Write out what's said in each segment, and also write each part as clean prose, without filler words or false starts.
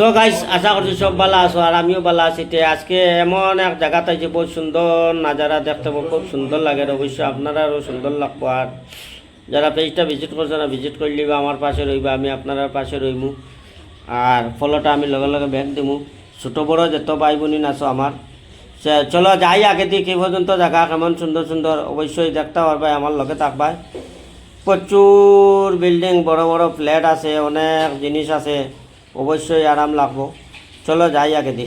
So guys আশা করছি সব ভালো আছো আর আমিও ভালো আছি। আজকে এমন এক জায়গাতে আছি, বহুত সুন্দর নাজারা দেখতে খুব সুন্দর লাগে। অবশ্যই আপনারাও সুন্দর লাগবো। আর যারা পেজটা ভিজিট করছে না, ভিজিট করলে আমার পাশে রইবা, আমি আপনার পাশে রইমু। আর ফলোটা আমি লগে লগে ব্যাক দিমু। ছোটো বড়ো যত ভাই বোন আছো আমার, চলো যাই আগে দিয়ে কি পর্যন্ত জায়গা কেমন সুন্দর সুন্দর অবশ্যই দেখতে পারবাই, আমার লগে থাকবাই। প্রচুর বিল্ডিং, বড় বড় ফ্ল্যাট আছে, অনেক জিনিস আছে, অবশ্যই আরাম লাগবো। চলো যাই আগে দি।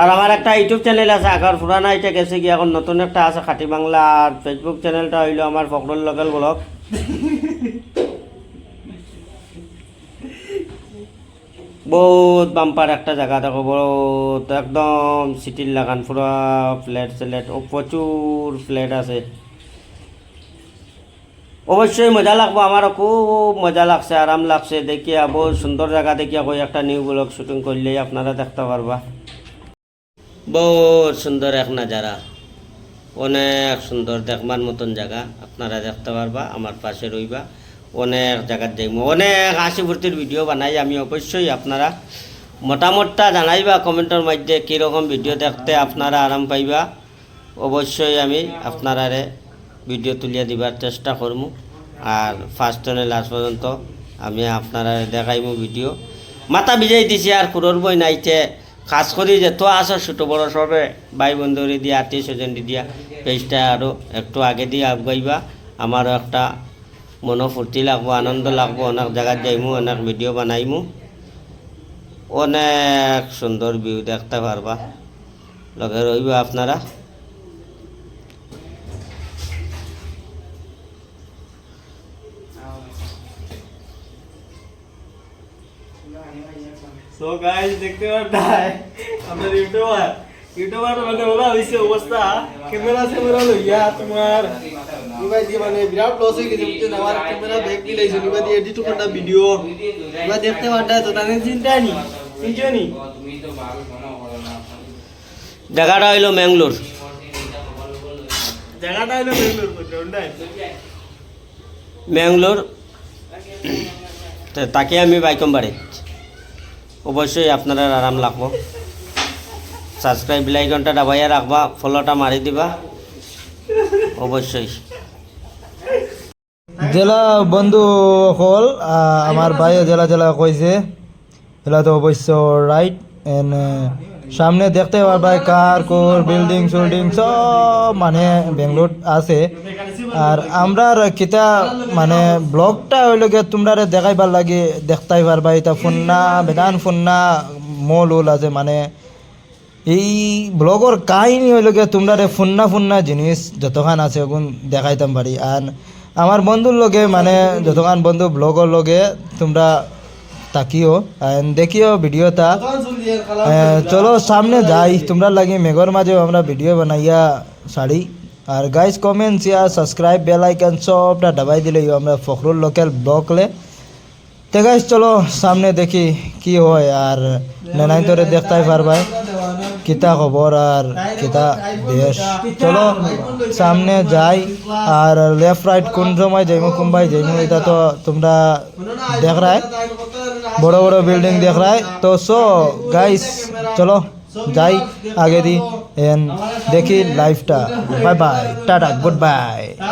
আর আমার একটা ইউটিউব চ্যানেল আছে, আগার পুরানা এটা গেছে কি, এখন নতুন একটা আছে খাটি বাংলা। আর ফেসবুক চ্যানেলটা হইলো আমার ফখরুল লোকাল ব্লগ। বহুত বাম্পার একটা জায়গা দেখো, বহুত একদম সিটির লাগান, পুরা ফ্ল্যাট স্ল্যাট, ও প্রচুর ফ্ল্যাট আছে। অবশ্যই মজা লাগবো, আমারও খুব মজা লাগছে, আরাম লাগছে দেখিয়া। বহুত সুন্দর জায়গা দেখিয়া কই একটা নিউ ব্লগ শুটিং করলেই আপনারা দেখতে পারবা। বহুত সুন্দর এক নাজারা, অনেক সুন্দর দেখবার মতন জায়গা, আপনারা দেখতে পারবা, আমার পাশে রইবা। অনেক জায়গার যাইমু, অনেক হাসি ফুর্তির ভিডিও বানাই আমি। অবশ্যই আপনারা মতামতটা জানাইবা কমেন্টের মধ্যে, কীরকম ভিডিও দেখতে আপনারা আরাম পাইবা। অবশ্যই আমি আপনারারে ভিডিও তুলিয়া দিবার চেষ্টা করবো। আর ফার্স্ট টনে লাস্ট পর্যন্ত আমি আপনারা দেখাইমু ভিডিও। মাথা ভিজাই দিছি আর কুরোর বই নাইতে, খাস করি যেত আসো ছোটো বড়ো সবে ভাই বন্ধুরে দিয়া, আত্মীয় স্বজন দিয়া পেজটা আরও একটু আগে দিয়ে আগাইবা। আমারও একটা মনো ফুর্তি লাগবো, আনন্দ লাগবো। অনেক জায়গায় যাইমু, অনেক ভিডিও বানাইমু, অনেক সুন্দর ভিউ দেখতে পারবা। লগে রইবা আপনারা। সো গাইস দেখতে পারতাই আমাদের ইউটিউবার মানে ওরা হইছে অবস্থা, ক্যামেরা লইয়া তোমার নিবাই দিয়ে মানে বিরাট লস হয়ে গেছে বুঝছেন। আমার ক্যামেরা ব্যাক দিলাইছে, নিবাই দিয়ে এডিট করতে ভিডিও এবার দেখতে পারতাই, তো তাদের চিন্তা নি চিন্তা নি। জায়গাটা হইলো ম্যাঙ্গলোর, জায়গাটা হইলো বেঙ্গলোর কোথায় ম্যাঙ্গলোর। তাকে আমি বাইকম বাড়ি। অবশ্যই আপনারা আরাম লাগবো। সাবস্ক্রাইব লাইকনটা দাবাইয়া রাখবা, ফলোটা মারি দিবা অবশ্যই। জেলা বন্ধু হল আমার ভাইও জেলা কইছে, এলা তো অবশ্য রাইট। এন সামনে দেখতে পারবাই কার কোর বিল্ডিং সুল্ডিং সব মানে বেঙ্গলোর আছে। আর আমরা কিতা মানে ব্লগটা হইল গিয়ে তোমরা দেখাইবার লাগে, দেখতেই পারবা। এটা ফুন্না বেদান ফুন্না মল উল আছে, মানে এই ব্লগর কাহিনী হইল গিয়ে তোমরা ফুন্না জিনিস যতখান আছে ওগুন দেখাইতাম পারি। আর আমার বন্ধুর লগে মানে যতখান বন্ধু ব্লগর লগে তোমরা তাকিও দেখিও ভিডিওটা। চলো সামনে যাই, তোমরা লাগে মেঘর মাঝেও আমরা ভিডিও বানাইয়া সারি। আর guys comment share subscribe bell icon সবটা দাবাই দিলেই আমরা ফখরুল লোকাল ব্লগলে। তো গাইস চলো সামনে দেখি কি হয়। আর নেনাই তোরে দেখতেই পারবাই কিতা খবর আর কিতা দেশ। চলো সামনে যাই। আর লেফট রাইট কোন সময় যাইমু কুম্বাই যাইমু এটা তো তোমরা দেখ রায়, বড় বড় বিল্ডিং দেখ রায়। তো সো গাইস চলো যাই আগে দি এন দেখি লাইফটা। Bye bye, tata, good bye.